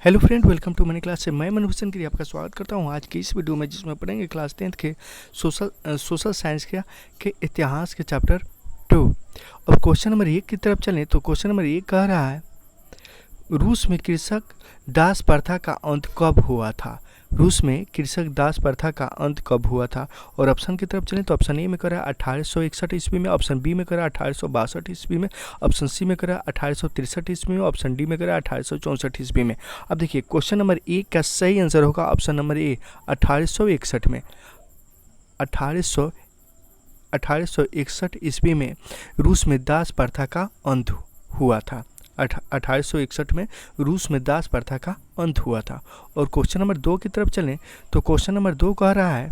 Hello friend, welcome to money class से मैं मनु हुसैन गिरी आपका स्वागत करता हूं आज की इस वीडियो में, जिसमें पढ़ेंगे क्लास 10th के सोशल साइंस के इतिहास के चैप्टर 2। अब क्वेश्चन नंबर 1 की तरफ चलें तो क्वेश्चन नंबर 1 कह रहा है, रूस में कृषक दास प्रथा का अंत कब हुआ था। रूस में कृषक दास प्रथा का अंत कब हुआ था। और ऑप्शन की तरफ चलें तो ऑप्शन ए में कह रहा है 1861 ईस्वी में, ऑप्शन बी में कह रहा है 1862 ईस्वी में, ऑप्शन सी में कह रहा है 1863 ईस्वी में, ऑप्शन डी में कह रहा है 1864 ईस्वी में। अब देखिए क्वेश्चन नंबर 1 का सही आंसर होगा ऑप्शन नंबर ए 1861 में। 1861 ईस्वी में रूस में दास प्रथा का अंत हुआ था। 1861 में रूस में दास प्रथा का अंत हुआ था। और क्वेश्चन नंबर 2 की तरफ चलें तो क्वेश्चन नंबर 2 कह रहा है,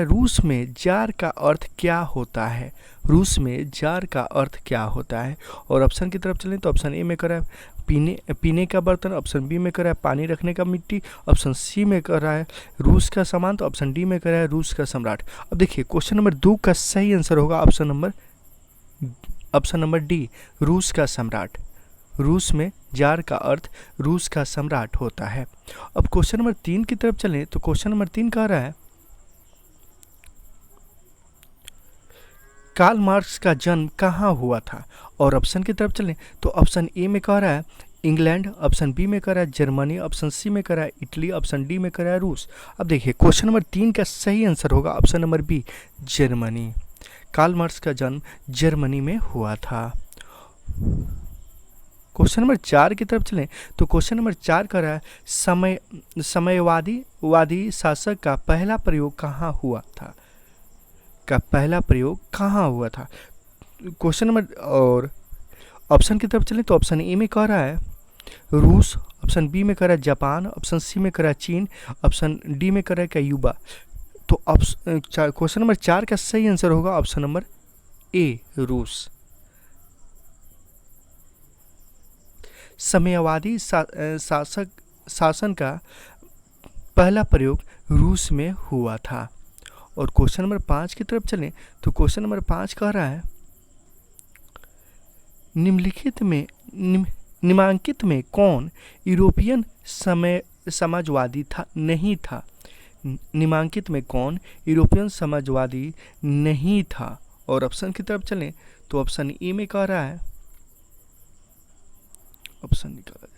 रूस में जार का अर्थ क्या होता है। रूस में जार का अर्थ क्या होता है। और ऑप्शन की तरफ चलें तो ऑप्शन ए में कह रहा है पीने का बर्तन, ऑप्शन बी में कह रहा है पानी रखने का मिट्टी, ऑप्शन सी में कह रहा है रूस का सामान, तो ऑप्शन डी में कह रहा है रूस का सम्राट। अब देखिए क्वेश्चन नंबर 2 का सही आंसर होगा ऑप्शन नंबर डी, रूस का सम्राट। रूस में जार का अर्थ रूस का सम्राट होता है। अब क्वेश्चन नंबर 3 की तरफ चलें तो क्वेश्चन नंबर 3 कह रहा है, कार्ल मार्क्स का जन्म कहाँ हुआ था। और ऑप्शन की तरफ चलें तो ऑप्शन ए में कह रहा है इंग्लैंड, ऑप्शन बी में कह रहा है जर्मनी, ऑप्शन सी में कह रहा है इटली, ऑप्शन डी में कह रहा है रूस। अब देखिए क्वेश्चन नंबर 3 का सही आंसर होगा option number B, Germany. Karl Marx का जन्म जर्मनी में हुआ था। क्वेश्चन नंबर 4 की तरफ चलें तो क्वेश्चन नंबर 4 कह रहा है समयवादी शासक का पहला प्रयोग कहाँ हुआ था। क्वेश्चन नंबर और ऑप्शन की तरफ चलें तो ऑप्शन ए में कह रहा है रूस, ऑप्शन बी में कह रहा है जापान, ऑप्शन सी में कह रहा है चीन, ऑप्शन डी में कह रहा है क्यूबा। तो क्वेश्चन नंबर 4 का सही आंसर होगा ऑप्शन नंबर ए, रूस। समयवादी शासन का पहला प्रयोग रूस में हुआ था। और क्वेश्चन नंबर 5 की तरफ चलें तो क्वेश्चन नंबर 5 कह रहा है, निम्नांकित में कौन यूरोपियन समाजवादी नहीं था। निम्नांकित में कौन यूरोपियन समाजवादी नहीं था। और ऑप्शन की तरफ चलें तो ऑप्शन ए में कह रहा है, ऑप्शन निकाला जाए,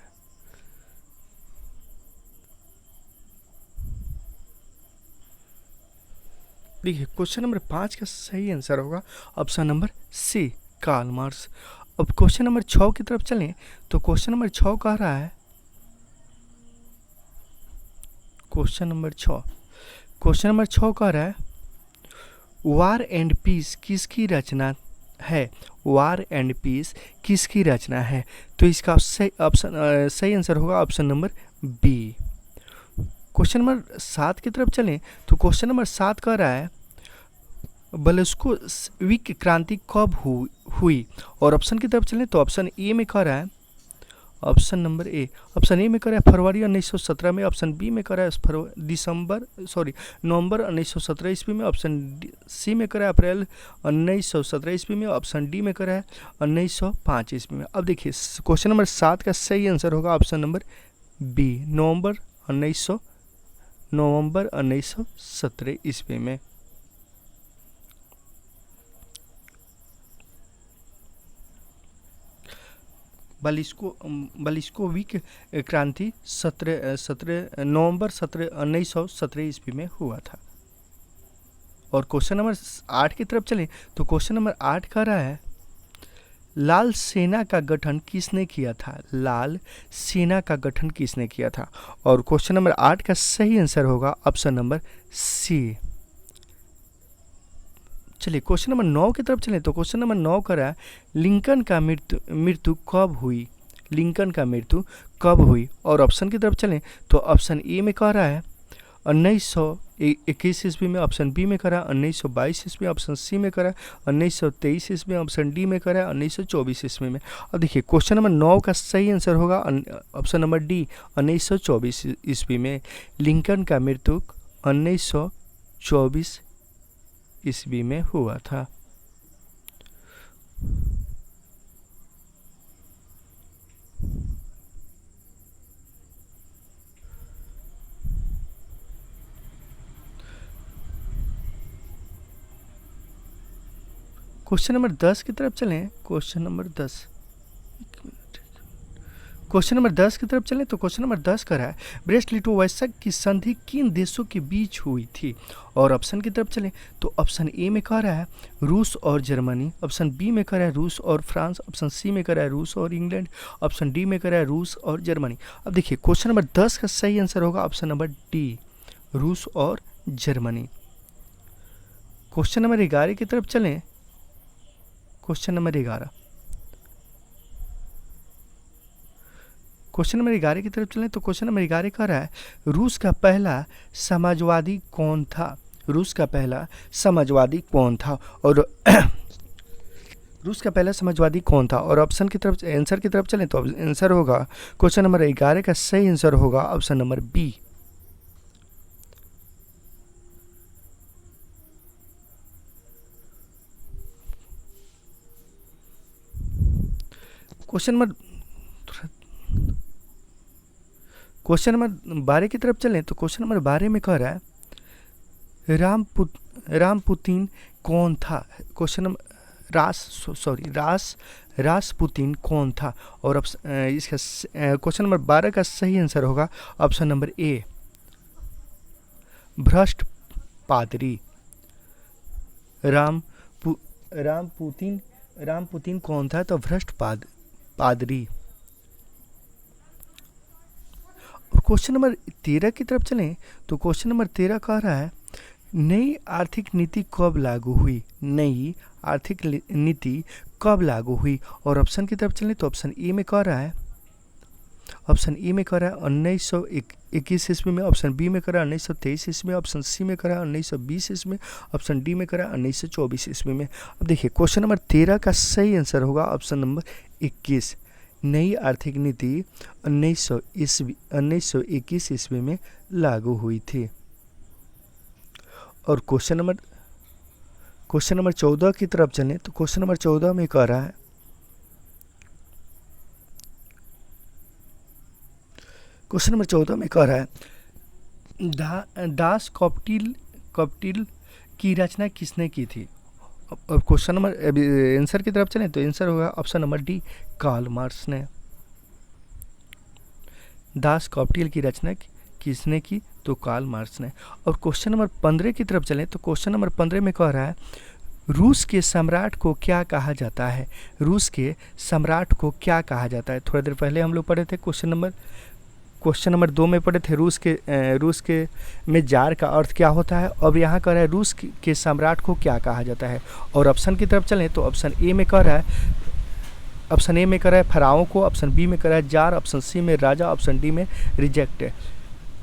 देखिए क्वेश्चन नंबर 5 का सही आंसर होगा option number C, Karl Marx. अब क्वेश्चन नंबर 6 की तरफ चलें तो क्वेश्चन नंबर 6 कह रहा है, क्वेश्चन नंबर 6 कह रहा है वार एंड पीस किसकी रचना है। वार एंड पीस किसकी रचना है। तो इसका सही आंसर होगा option number B. Question number 7 की तरफ चलें तो क्वेश्चन नंबर 7 कह रहा है बल्शेविक क्रांति कब हुई। और ऑप्शन की तरफ चलें तो ऑप्शन ए में कह रहा है, ऑप्शन ए में कह रहा है फरवरी 1917 में, ऑप्शन बी में कह रहा है नवंबर 1917 ईस्वी में, ऑप्शन सी में कह रहा है अप्रैल 1917 ईस्वी में, ऑप्शन डी में कह रहा है 1905 ईस्वी में। अब देखिए क्वेश्चन नंबर 7 का सही आंसर होगा ऑप्शन नंबर बी, नवंबर 1917 ईस्वी में। बल्शेविक क्रांति नवंबर 1917 ईस्वी में हुआ था। और क्वेश्चन नंबर 8 की तरफ चलें तो क्वेश्चन नंबर 8 कह रहा है लाल सेना का गठन किसने किया था। लाल सेना का गठन किसने किया था। और क्वेश्चन नंबर 8 का सही आंसर होगा ऑप्शन नंबर सी। चलिए क्वेश्चन नंबर 9 की तरफ चलें तो क्वेश्चन नंबर 9 कह रहा है लिंकन का मृत्यु कब हुई। लिंकन का मृत्यु कब हुई। और ऑप्शन की तरफ चलें तो ऑप्शन ए में कह रहा है 1921 ईस्वी में, ऑप्शन बी में कह रहा है 1922 ईस्वी में, ऑप्शन सी में कह रहा है 1923 ईस्वी में, ऑप्शन डी में कह रहा है 1924 ईस्वी में। अब देखिए क्वेश्चन नंबर 9 का सही आंसर होगा ऑप्शन नंबर डी, 1924 ईस्वी में। लिंकन का मृत्यु 1924 ईस्वी में हुआ था। क्वेश्चन नंबर 10 की तरफ चलें। क्वेश्चन नंबर 10 की तरफ चलें तो क्वेश्चन नंबर 10 कर रहा है ब्रेस्ट लिटोवस्का की संधि किन देशों के बीच हुई थी। और ऑप्शन की तरफ चलें तो ऑप्शन ए में कह रहा है रूस और जर्मनी, ऑप्शन बी में कह रहा है रूस और फ्रांस, ऑप्शन सी में कह रहा है रूस और इंग्लैंड, ऑप्शन डी में कह रहा है रूस और जर्मनी। अब देखिए क्वेश्चन नंबर 10 का सही आंसर होगा ऑप्शन नंबर डी, रूस और जर्मनी। क्वेश्चन नंबर 11 की तरफ चलें। क्वेश्चन नंबर 11 की तरफ चलें तो क्वेश्चन नंबर 11 कह रहा है रूस का पहला समाजवादी कौन था। रूस का पहला समाजवादी कौन था और रूस का पहला समाजवादी कौन था। और ऑप्शन की तरफ आंसर की तरफ चलें तो आंसर होगा क्वेश्चन नंबर 11 का सही आंसर होगा option number B. Question number 12 की तरफ चलें तो क्वेश्चन नंबर 12 में कह रहा है रासपुतीन कौन था। क्वेश्चन नंबर रासपुतीन कौन था। और इसका क्वेश्चन नंबर 12 का सही आंसर होगा ऑप्शन नंबर ए, भ्रष्ट पादरी। रामपुतीन कौन था तो भ्रष्ट पादरी। और क्वेश्चन नंबर 13 की तरफ चलें तो क्वेश्चन नंबर 13 कह रहा है नई आर्थिक नीति कब लागू हुई। नई आर्थिक नीति कब लागू हुई। और ऑप्शन की तरफ चलें तो ऑप्शन ए में कह रहा है 1921 ईस्वी में, ऑप्शन बी में कह रहा है 1923 ईस्वी में, ऑप्शन सी में कह रहा है 1920 ईस्वी में, ऑप्शन डी में कह रहा है 1924 ईस्वी में। अब देखिए क्वेश्चन नंबर 13 का सही आंसर होगा ऑप्शन नंबर 21, नई आर्थिक नीति 1921 ईस्वी में लागू हुई थी। और क्वेश्चन नंबर 14 की तरफ चलें तो क्वेश्चन नंबर 14 में कह रहा है दास कप्टिल की रचना किसने की थी। और क्वेश्चन नंबर आंसर की तरफ चलें तो आंसर होगा option number D, Karl Marx ने। दास कप्टिल की रचना किसने की तो कार्ल मार्क्स ने। और क्वेश्चन नंबर 15 की तरफ चलें तो क्वेश्चन नंबर 15 में कह रहा है रूस के सम्राट को क्या कहा जाता है। रूस के सम्राट को क्या कहा जाता है। थोड़ी देर पहले हम लोग पढ़े थे क्वेश्चन नंबर 2 में पढ़े थे रूस के में जार का अर्थ क्या होता है। अब यहाँ कह रहा है रूस के सम्राट को क्या कहा जाता है। और ऑप्शन की तरफ चलें तो ऑप्शन ए में कह रहा है फराओं को, ऑप्शन बी में कह रहा है जार, ऑप्शन सी में राजा, ऑप्शन डी में रिजेक्ट।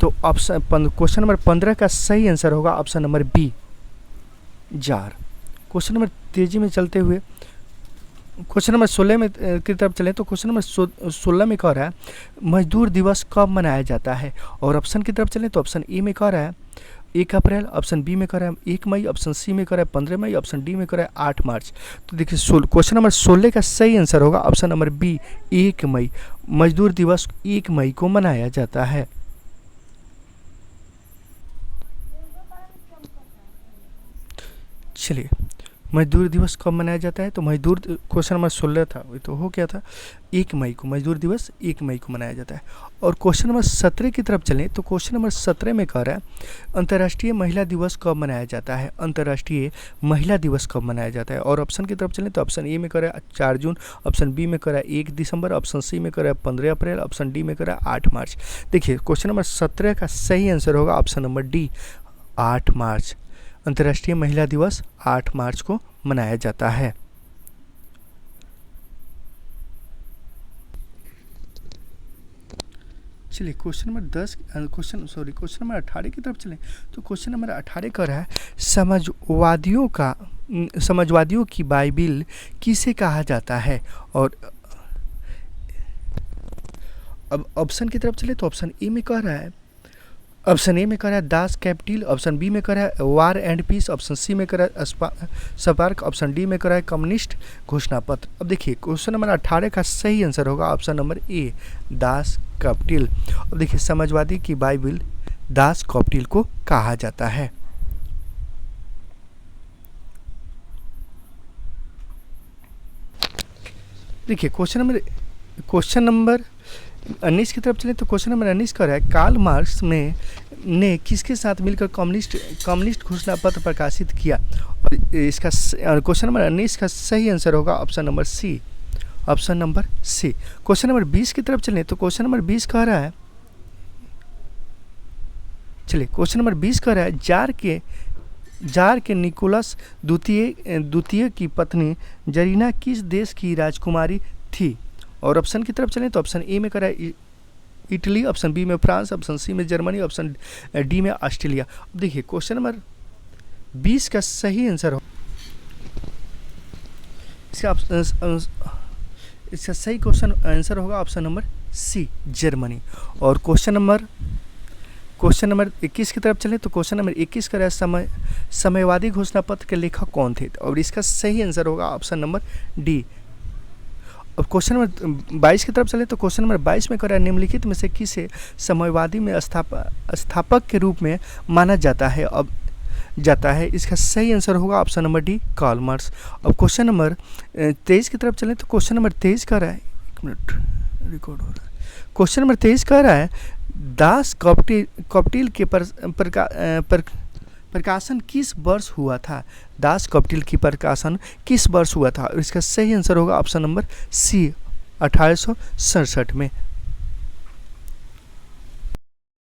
तो ऑप्शन क्वेश्चन नंबर 15 का सही आंसर होगा option number B, tsar. Question number तेजी में चलते हुए क्वेश्चन नंबर 16 में की तरफ चलें तो क्वेश्चन नंबर 16 में कह रहा है मजदूर दिवस कब मनाया जाता है। और ऑप्शन की तरफ चलें तो ऑप्शन ए में कह रहा है 1 अप्रैल, ऑप्शन बी में कह रहा है 1 मई, ऑप्शन सी में कह रहा है 15 मई, ऑप्शन डी में कह रहा है 8 मार्च। तो देखिए क्वेश्चन नंबर 16 का सही आंसर होगा ऑप्शन नंबर बी, 1 मई। मजदूर दिवस 1 मई को मनाया जाता है। चलिए मजदूर दिवस कब मनाया जाता है तो मजदूर क्वेश्चन नंबर 16 था, वही तो हो गया था 1 मई को। मजदूर दिवस 1 मई को मनाया जाता है। और क्वेश्चन नंबर 17 की तरफ चलें तो क्वेश्चन नंबर 17 में कह रहा है अंतर्राष्ट्रीय महिला दिवस कब मनाया जाता है। अंतर्राष्ट्रीय महिला दिवस कब मनाया जाता है। और ऑप्शन की तरफ चलें तो ऑप्शन ए में कह रहा है 4 जून, ऑप्शन बी में कह रहा है 1 दिसंबर, ऑप्शन सी में कह रहा है 15 अप्रैल, ऑप्शन डी में कह रहा है 8 मार्च। देखिए क्वेश्चन नंबर 17 का सही आंसर होगा ऑप्शन नंबर डी, 8 मार्च। अंतर्राष्ट्रीय महिला दिवस 8 मार्च को मनाया जाता है। चलिए क्वेश्चन नंबर 18 की तरफ चलें तो क्वेश्चन नंबर 18 कह रहा है समाजवादियों की बाइबिल किसे कहा जाता है। और अब ऑप्शन की तरफ चले तो ऑप्शन ए में कह रहा है दास कैपिटल, ऑप्शन बी में कह रहा है war and piece, option C में कह रहा है स्पार्क, ऑप्शन डी में कह रहा है कम्युनिस्ट घोषणा पत्र। अब देखिए क्वेश्चन नंबर 18 का सही आंसर होगा option number A, Das Kapital. अब देखिए समाजवादी की बाइबिल दास कैपिटल को कहा जाता है। देखिए क्वेश्चन नंबर 19 की तरफ चले तो क्वेश्चन नंबर 19 कह रहा है कार्ल मार्क्स ने किसके साथ मिलकर कम्युनिस्ट घोषणा पत्र प्रकाशित किया। और इसका क्वेश्चन नंबर 19 का सही आंसर होगा option number C. Option number C. Question number 20 की तरफ चलें तो क्वेश्चन नंबर 20 कह रहा है, चलिए क्वेश्चन नंबर 20 कह रहा है जार के निकोलस द्वितीय की पत्नी जरीना किस देश की राजकुमारी थी। और ऑप्शन की तरफ चलें तो ऑप्शन ए में कह रहा है इटली, ऑप्शन बी में फ्रांस, ऑप्शन सी में जर्मनी, ऑप्शन डी में ऑस्ट्रेलिया। अब देखिए क्वेश्चन नंबर 20 का सही आंसर हो, इसका सही क्वेश्चन आंसर होगा ऑप्शन नंबर सी जर्मनी। और क्वेश्चन नंबर 21 की तरफ चलें तो क्वेश्चन नंबर 21 का समयवादी घोषणा पत्र के लेखक कौन थे। और इसका सही आंसर होगा ऑप्शन नंबर डी। और क्वेश्चन नंबर 22 की तरफ चले तो क्वेश्चन नंबर 22 में कह रहा है निम्नलिखित में से किसे समयवादी में स्थापक के रूप में माना जाता है। इसका सही आंसर होगा option number D Karl Marx. अब क्वेश्चन नंबर 23 की तरफ चलें तो क्वेश्चन नंबर 23 कह रहा है, एक मिनट रिकॉर्ड हो रहा है। क्वेश्चन नंबर 23 कह रहा है दास कप्टिल के प्रकाशन किस वर्ष हुआ था। दास कप्टिल की प्रकाशन किस वर्ष हुआ था। और इसका सही आंसर होगा ऑप्शन नंबर सी 1867 में।